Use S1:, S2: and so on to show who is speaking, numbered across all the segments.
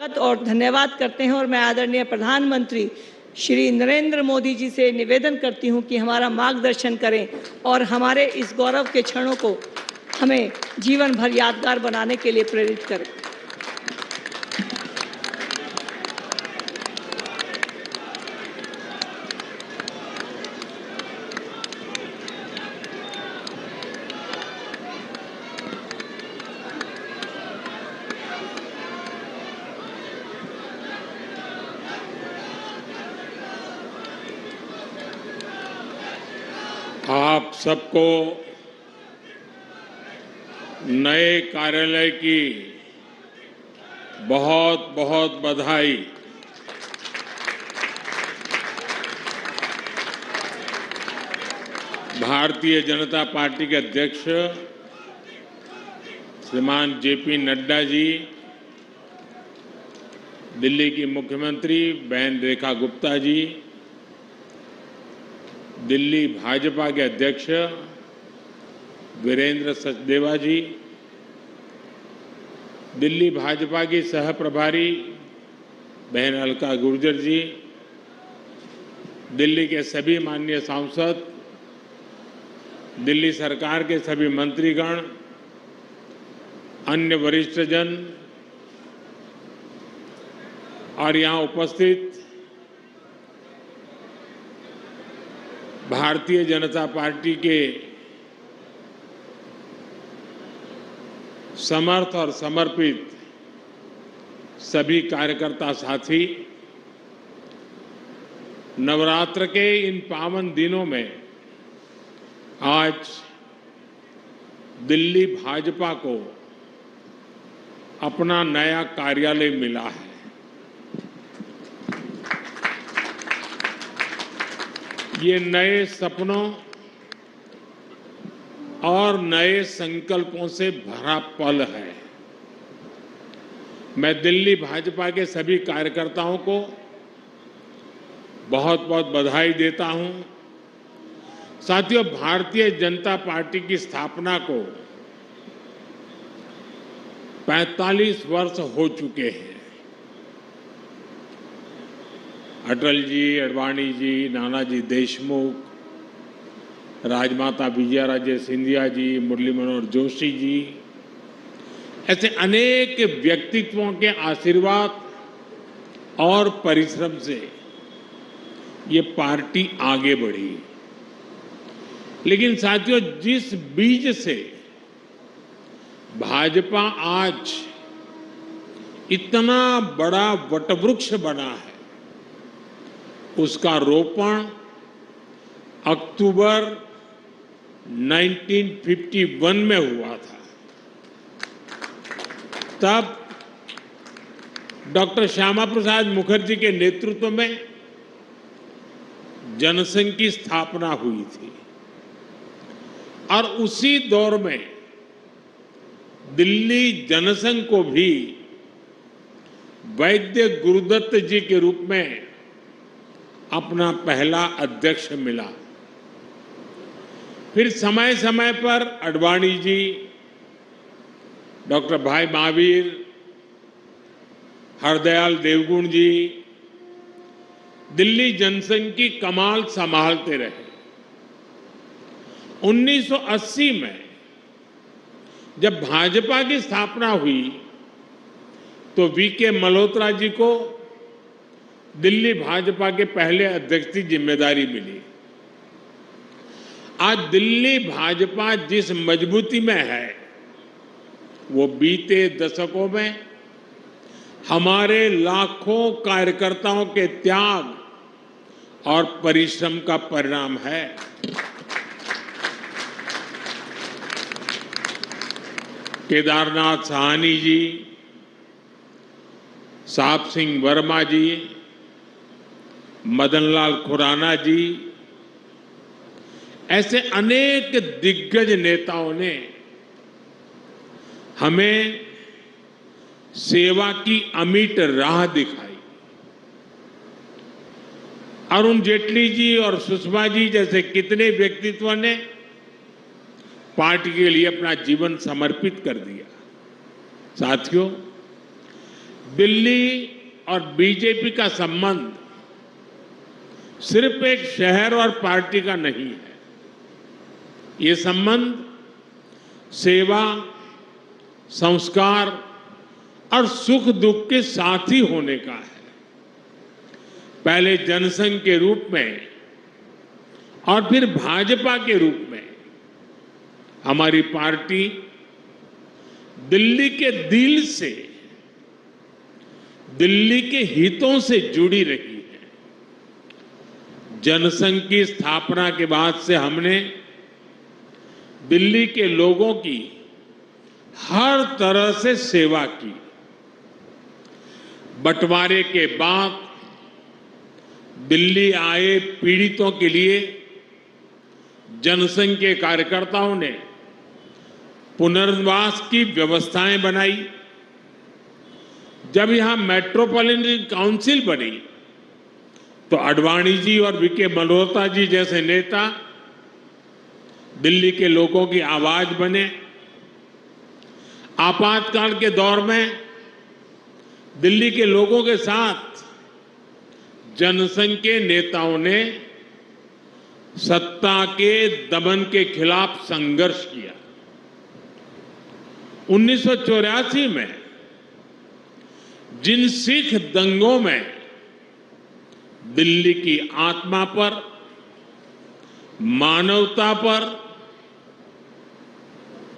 S1: और धन्यवाद करते हैं और मैं आदरणीय प्रधानमंत्री श्री नरेंद्र मोदी जी से निवेदन करती हूं कि हमारा मार्गदर्शन करें और हमारे इस गौरव के क्षणों को हमें जीवन भर यादगार बनाने के लिए प्रेरित करें।
S2: आप सबको नए कार्यालय की बहुत बहुत बधाई। भारतीय जनता पार्टी के अध्यक्ष श्रीमान जेपी नड्डा जी, दिल्ली की मुख्यमंत्री बहन रेखा गुप्ता जी, दिल्ली भाजपा के अध्यक्ष वीरेंद्र सचदेवा जी, दिल्ली भाजपा की सह प्रभारी बहन अलका गुर्जर जी, दिल्ली के सभी माननीय सांसद, दिल्ली सरकार के सभी मंत्रीगण, अन्य वरिष्ठ जन और यहां उपस्थित भारतीय जनता पार्टी के समर्थ और समर्पित सभी कार्यकर्ता साथी, नवरात्र के इन पावन दिनों में आज दिल्ली भाजपा को अपना नया कार्यालय मिला है। ये नए सपनों और नए संकल्पों से भरा पल है। मैं दिल्ली भाजपा के सभी कार्यकर्ताओं को बहुत बहुत बधाई देता हूं। साथियों, भारतीय जनता पार्टी की स्थापना को 45 वर्ष हो चुके हैं। अटल जी, अडवाणी जी, नानाजी देशमुख, राजमाता विजयाराजे सिंधिया जी, मुरली मनोहर जोशी जी, ऐसे अनेक व्यक्तित्वों के आशीर्वाद और परिश्रम से ये पार्टी आगे बढ़ी। लेकिन साथियों, जिस बीज से भाजपा आज इतना बड़ा वटवृक्ष बना है, उसका रोपण अक्टूबर 1951 में हुआ था। तब डॉक्टर श्यामा प्रसाद मुखर्जी के नेतृत्व में जनसंघ की स्थापना हुई थी और उसी दौर में दिल्ली जनसंघ को भी वैद्य गुरुदत्त जी के रूप में अपना पहला अध्यक्ष मिला। फिर समय समय पर अडवाणी जी, डॉक्टर भाई महावीर, हरदयाल देवगुण जी दिल्ली जनसंघ की कमान संभालते रहे। 1980 में जब भाजपा की स्थापना हुई तो वीके मल्होत्रा जी को दिल्ली भाजपा के पहले अध्यक्ष की जिम्मेदारी मिली। आज दिल्ली भाजपा जिस मजबूती में है, वो बीते दशकों में हमारे लाखों कार्यकर्ताओं के त्याग और परिश्रम का परिणाम है। केदारनाथ साहनी जी, साहब सिंह वर्मा जी, मदनलाल खुराना जी, ऐसे अनेक दिग्गज नेताओं ने हमें सेवा की अमिट राह दिखाई। अरुण जेटली जी और सुषमा जी जैसे कितने व्यक्तित्व ने पार्टी के लिए अपना जीवन समर्पित कर दिया। साथियों, दिल्ली और बीजेपी का संबंध सिर्फ एक शहर और पार्टी का नहीं है। ये संबंध सेवा, संस्कार और सुख दुख के साथी होने का है। पहले जनसंघ के रूप में और फिर भाजपा के रूप में हमारी पार्टी दिल्ली के दिल से, दिल्ली के हितों से जुड़ी रही है। जनसंघ की स्थापना के बाद से हमने दिल्ली के लोगों की हर तरह से सेवा की। बंटवारे के बाद दिल्ली आए पीड़ितों के लिए जनसंघ के कार्यकर्ताओं ने पुनर्वास की व्यवस्थाएं बनाई। जब यहां मेट्रोपॉलिटन काउंसिल बनी तो आडवाणी जी और वीके मल्होत्रा जी जैसे नेता दिल्ली के लोगों की आवाज बने। आपातकाल के दौर में दिल्ली के लोगों के साथ जनसंघ के नेताओं ने सत्ता के दमन के खिलाफ संघर्ष किया। 1984 में जिन सिख दंगों में दिल्ली की आत्मा पर, मानवता पर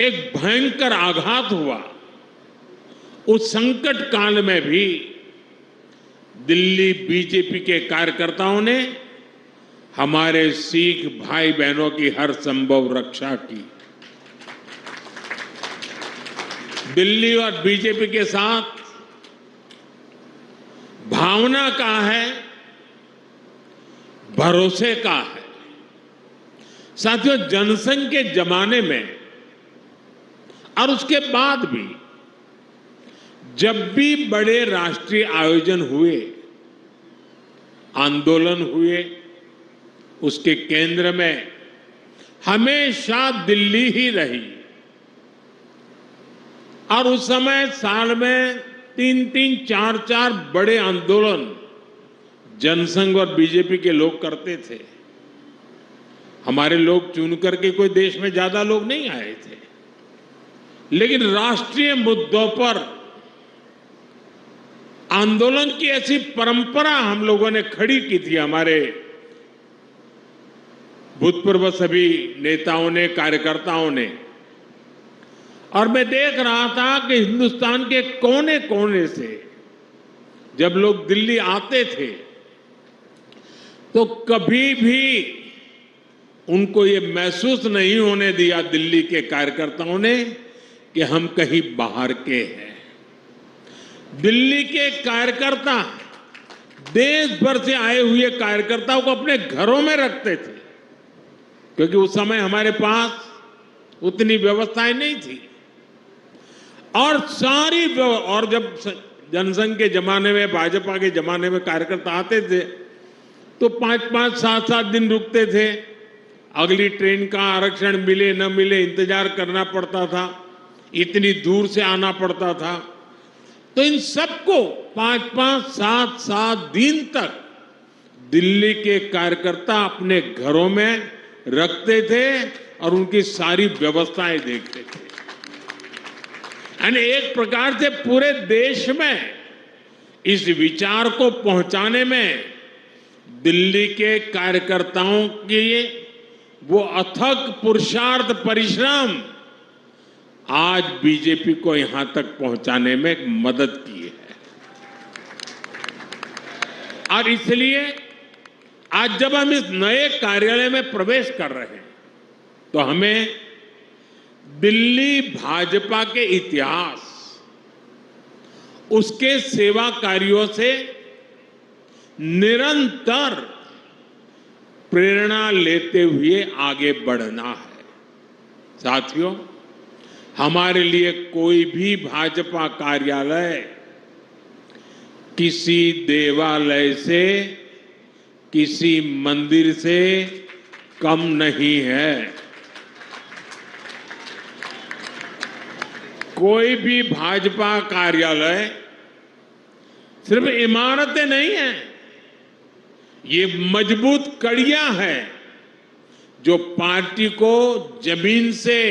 S2: एक भयंकर आघात हुआ, उस संकट काल में भी दिल्ली बीजेपी के कार्यकर्ताओं ने हमारे सिख भाई बहनों की हर संभव रक्षा की। दिल्ली और बीजेपी के साथ भावना का है, भरोसे का है। साथियों, जनसंघ के जमाने में और उसके बाद भी जब भी बड़े राष्ट्रीय आयोजन हुए, आंदोलन हुए, उसके केंद्र में हमेशा दिल्ली ही रही। और उस समय साल में 3-3, 4-4 बड़े आंदोलन जनसंघ और बीजेपी के लोग करते थे। हमारे लोग चुन करके कोई देश में ज्यादा लोग नहीं आए थे, लेकिन राष्ट्रीय मुद्दों पर आंदोलन की ऐसी परंपरा हम लोगों ने खड़ी की थी। हमारे भूतपूर्व सभी नेताओं ने, कार्यकर्ताओं ने। और मैं देख रहा था कि हिंदुस्तान के कोने कोने से जब लोग दिल्ली आते थे तो कभी भी उनको ये महसूस नहीं होने दिया दिल्ली के कार्यकर्ताओं ने कि हम कहीं बाहर के हैं। दिल्ली के कार्यकर्ता देश भर से आए हुए कार्यकर्ताओं को अपने घरों में रखते थे, क्योंकि उस समय हमारे पास उतनी व्यवस्थाएं नहीं थी। और और जब जनसंघ के जमाने में, भाजपा के जमाने में कार्यकर्ता आते थे तो 5-5, 7-7 दिन रुकते थे। अगली ट्रेन का आरक्षण मिले न मिले इंतजार करना पड़ता था, इतनी दूर से आना पड़ता था। तो इन सबको 5-5, 7-7 दिन तक दिल्ली के कार्यकर्ता अपने घरों में रखते थे और उनकी सारी व्यवस्थाएं देखते थे। यानी एक प्रकार से पूरे देश में इस विचार को पहुंचाने में दिल्ली के कार्यकर्ताओं की वो अथक पुरुषार्थ, परिश्रम आज बीजेपी को यहां तक पहुंचाने में मदद की है। और इसलिए आज जब हम इस नए कार्यालय में प्रवेश कर रहे हैं तो हमें दिल्ली भाजपा के इतिहास, उसके सेवा कार्यों से निरंतर प्रेरणा लेते हुए आगे बढ़ना है। साथियों, हमारे लिए कोई भी भाजपा कार्यालय किसी देवालय से, किसी मंदिर से कम नहीं है। कोई भी भाजपा कार्यालय सिर्फ इमारतें नहीं हैं, ये मजबूत कड़ियां हैं जो पार्टी को जमीन से,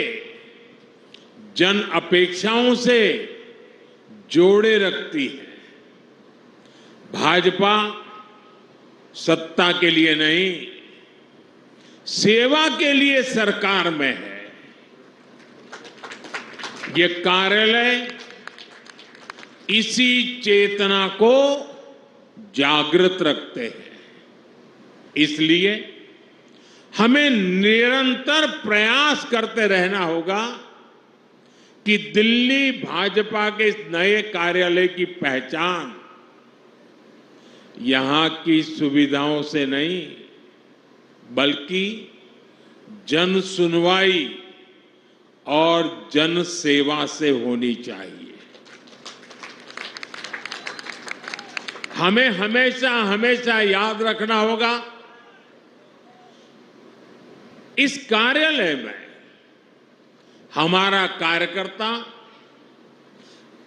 S2: जन अपेक्षाओं से जोड़े रखती है। भाजपा सत्ता के लिए नहीं, सेवा के लिए सरकार में है। ये कार्यालय इसी चेतना को जागृत रखते हैं। इसलिए हमें निरंतर प्रयास करते रहना होगा कि दिल्ली भाजपा के इस नए कार्यालय की पहचान यहां की सुविधाओं से नहीं, बल्कि जन सुनवाई और जन सेवा से होनी चाहिए। हमें हमेशा हमेशा याद रखना होगा, इस कार्यालय में हमारा कार्यकर्ता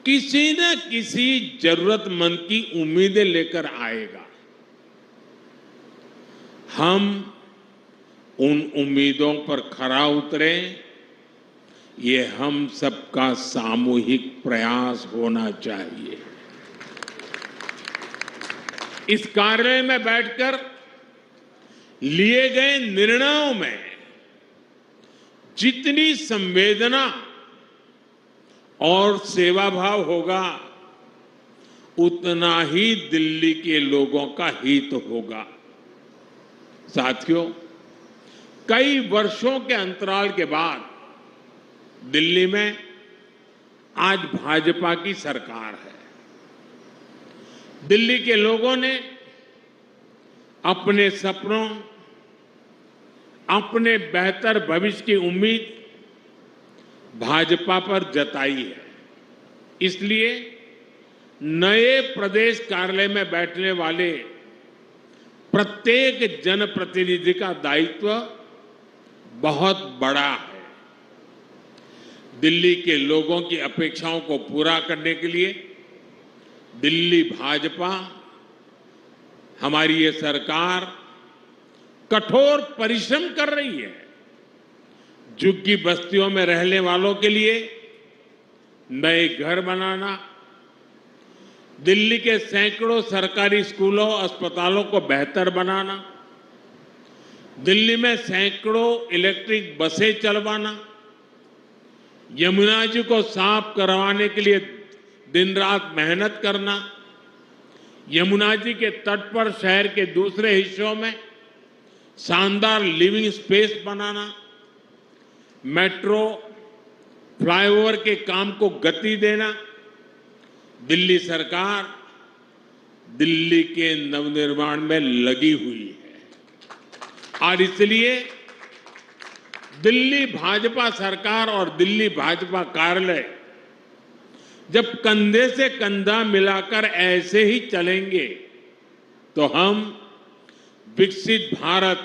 S2: किसी न किसी जरूरतमंद की उम्मीदें लेकर आएगा। हम उन उम्मीदों पर खरा उतरें, ये हम सबका सामूहिक प्रयास होना चाहिए। इस कार्यालय में बैठकर लिए गए निर्णयों में जितनी संवेदना और सेवा भाव होगा, उतना ही दिल्ली के लोगों का हित होगा। साथियों, कई वर्षों के अंतराल के बाद दिल्ली में आज भाजपा की सरकार है। दिल्ली के लोगों ने अपने सपनों, अपने बेहतर भविष्य की उम्मीद भाजपा पर जताई है। इसलिए नए प्रदेश कार्यालय में बैठने वाले प्रत्येक जनप्रतिनिधि का दायित्व बहुत बड़ा है। दिल्ली के लोगों की अपेक्षाओं को पूरा करने के लिए दिल्ली भाजपा, हमारी ये सरकार कठोर परिश्रम कर रही है। झुग्गी बस्तियों में रहने वालों के लिए नए घर बनाना, दिल्ली के सैकड़ों सरकारी स्कूलों, अस्पतालों को बेहतर बनाना, दिल्ली में सैकड़ों इलेक्ट्रिक बसें चलवाना, यमुना जी को साफ करवाने के लिए दिन रात मेहनत करना, यमुना जी के तट पर शहर के दूसरे हिस्सों में शानदार लिविंग स्पेस बनाना, मेट्रो, फ्लाईओवर के काम को गति देना। दिल्ली सरकार दिल्ली के नवनिर्माण में लगी हुई है और इसलिए दिल्ली भाजपा सरकार और दिल्ली भाजपा कार्यालय जब कंधे से कंधा मिलाकर ऐसे ही चलेंगे तो हम विकसित भारत,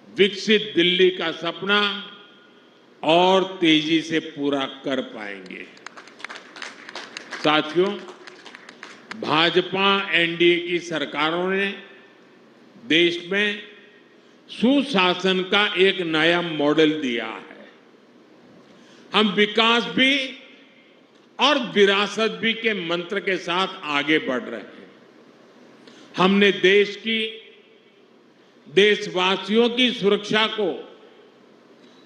S2: विकसित दिल्ली का सपना और तेजी से पूरा कर पाएंगे। साथियों, भाजपा एनडीए की सरकारों ने देश में सुशासन का एक नया मॉडल दिया है। हम विकास भी और विरासत भी के मंत्र के साथ आगे बढ़ रहे हैं। हमने देश की, देशवासियों की सुरक्षा को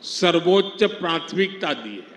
S2: सर्वोच्च प्राथमिकता दी है।